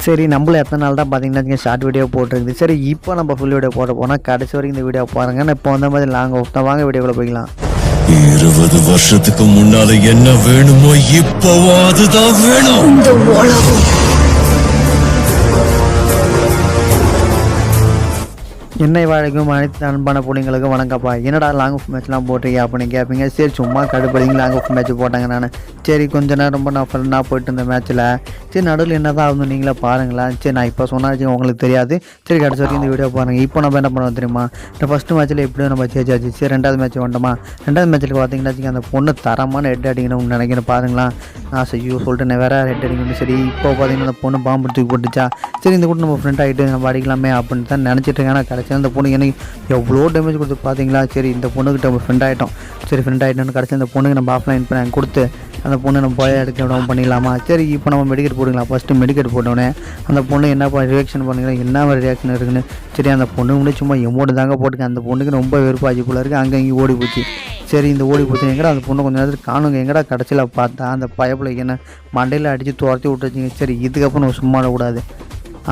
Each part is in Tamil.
சரி நம்மளும் எத்தனை நாள் தான் பார்த்தீங்கன்னா ஷார்ட் வீடியோ போட்டிருக்குது. சரி இப்போ நம்ம ஃபுல் வீடியோ போட போனால் கடைசி வரைக்கும் இந்த வீடியோ பாருங்கள். இப்போ வந்த மாதிரி லாங் ஆஃப் தான். வாங்க வீடியோக்குள்ளே போய்க்கலாம். 20 வருஷத்துக்கு முன்னால என்ன வேணுமோ இப்போவோ அதுதான் வேணும். இந்த உலகம் என்னை வாழ்க்கும் அனைத்து அன்பான பிள்ளைங்களுக்கு வணக்கம்ப்பா. என்னடா லாங் ஆஃப் மேட்ச்லாம் போட்டிருக்கீங்க அப்படின்னு கேட்பீங்க. சரி சும்மா கடுப்படிங்க லாங் ஆஃப் மேட்ச் போட்டாங்க. நான் சரி கொஞ்ச நேரம் ரொம்ப நான் ஃப்ரெண்டாக போயிட்டு இருந்த மேட்ச்சில் சரி நடுவில் என்ன தான் ஆகுது நீங்களே பாருங்களேன். சரி நான் இப்போ சொன்னாச்சு உங்களுக்கு தெரியாது. சரி கடைசி வரைக்கும் இந்த வீடியோ பாருங்கள். இப்போ நம்ம என்ன பண்ணுவோம் தெரியுமா, இந்த ஃபஸ்ட்டு மேட்ச்சில் எப்படியும் நம்ம ஜெயிச்சாச்சு. சரி ரெண்டாவது மேட்ச் வந்துட்டோமா. ரெண்டாவது மேட்ச்சில் பார்த்தீங்கன்னா அந்த பொண்ணு தரமான ஹெட் அடிக்கணும்னு நினைக்கிறேன். பாருங்களா நான் செய்யோ சொல்லிட்டு நான் வேறு ஹெட் அடிக்கணும். சரி இப்போ பார்த்தீங்கன்னா அந்த பொண்ணு பாம்பு தூக்கி போட்டுச்சா. சரி இந்த கூட நம்ம ஃப்ரெண்ட் ஆகிட்டு நம்ம அடிக்கலாமே அப்படின்னு தான் நினச்சிட்டு இருக்கேன். ஆனால் கடைசியாக அந்த பொண்ணுக்கு எனக்கு எவ்வளோ டேமேஜ் கொடுத்து பார்த்தீங்களா. சரி இந்த பொண்ணுக்கிட்ட நம்ம ஃப்ரெண்ட் ஆகிட்டோம். சரி ஃப்ரெண்ட் ஆகிட்டோன்னு கடைசி அந்த பொண்ணுக்கு நம்ம ஆஃப்லைன் பண்ணி கொடுத்து அந்த பொண்ணு நம்ம போய் எடுக்க விடாமல் பண்ணிடலாமா. சரி இப்போ நம்ம மெடிக்கெட் போட்டுக்கலாம். ஃபஸ்ட்டு மெடிக்கெட் போட்டோன்னே அந்த பொண்ணு என்ன ரியாக்ஷன் பண்ணுறேன், என்ன மாதிரி ரியாக்ஷன் இருக்குன்னு. சரி அந்த பொண்ணு முன்னாடி சும்மா எமோட்டு தாங்க போட்டுக்க. அந்த பொண்ணுக்கு ரொம்ப வெறுப்பாச்சு போல இருக்குது. அங்கே இங்கே ஓடி போச்சு. சரி இந்த ஓடி போச்சு எங்கடா அந்த பொண்ணு கொஞ்சம் நேரத்துக்கு காணுங்க. எங்கடா கடைசியில் பார்த்தா அந்த பயப்பிள்ளைக்கு என்ன மண்டையில் அடித்து துரத்தி விட்டுருச்சிங்க. சரி இதுக்கப்புறம் நம்ம சும்மா விடக்கூடாது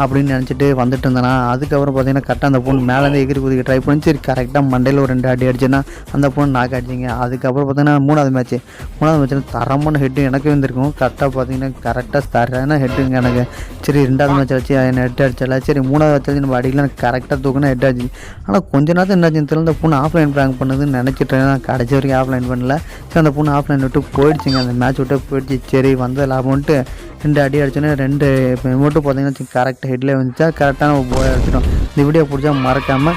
அப்படின்னு நினச்சிட்டு வந்துட்டு இருந்தேன்னா அதுக்கப்புறம் பார்த்தீங்கன்னா கரெக்டாக அந்த பொண்ணு மேலேருந்து எகிரி குதிக்க ட்ரை பண்ணி சரி கரெக்டாக மண்டையில் ஒரு 2 அடி அடிச்சுன்னா அந்த பொண்ணு நாக்கு அடிச்சிங்க. அதுக்கப்புறம் பார்த்தீங்கன்னா மூணாவது மேட்ச்சில் தரமான ஹெட்டு எனக்கு வந்துருக்கும். கரெக்டாக பார்த்தீங்கன்னா கரெக்டாக தரமான ஹெட்டுங்க எனக்கு. சரி ரெண்டாவது மேட்ச் வச்சு என்ன ஹெட் அடிச்சல. சரி மூணாவது மேட்ச் வச்சு நம்ம அடிக்கலாம் கரெக்டாக தூக்குனா ஹெட் அடிச்சு. ஆனால் கொஞ்ச நேரத்தில் என்ன ஆச்சுன்னு தெரியல, அந்த பொண்ணு ஆஃப்லைன் ப்ராங்க் பண்ணுதுன்னு நினச்சிட்டு நான் கடைசி வரைக்கும் ஆஃப்லைன் பண்ணல. சரி அந்த பொண்ணு ஆஃப்லைன் விட்டு போயிடுச்சுங்க. அந்த மேட்ச் விட்டு போயிடுச்சு. சரி வந்த லாபம்ன்ட்டு 2 அடி அடிச்சோன்னே 2 மட்டும் பார்த்தீங்கன்னா கரெக்டாக ஹெட்லேயே வந்துச்சா. கரெக்டாக நம்ம போய் அடிச்சிட்டோம். இந்த வீடியோ பிடிச்சா மறக்காமல்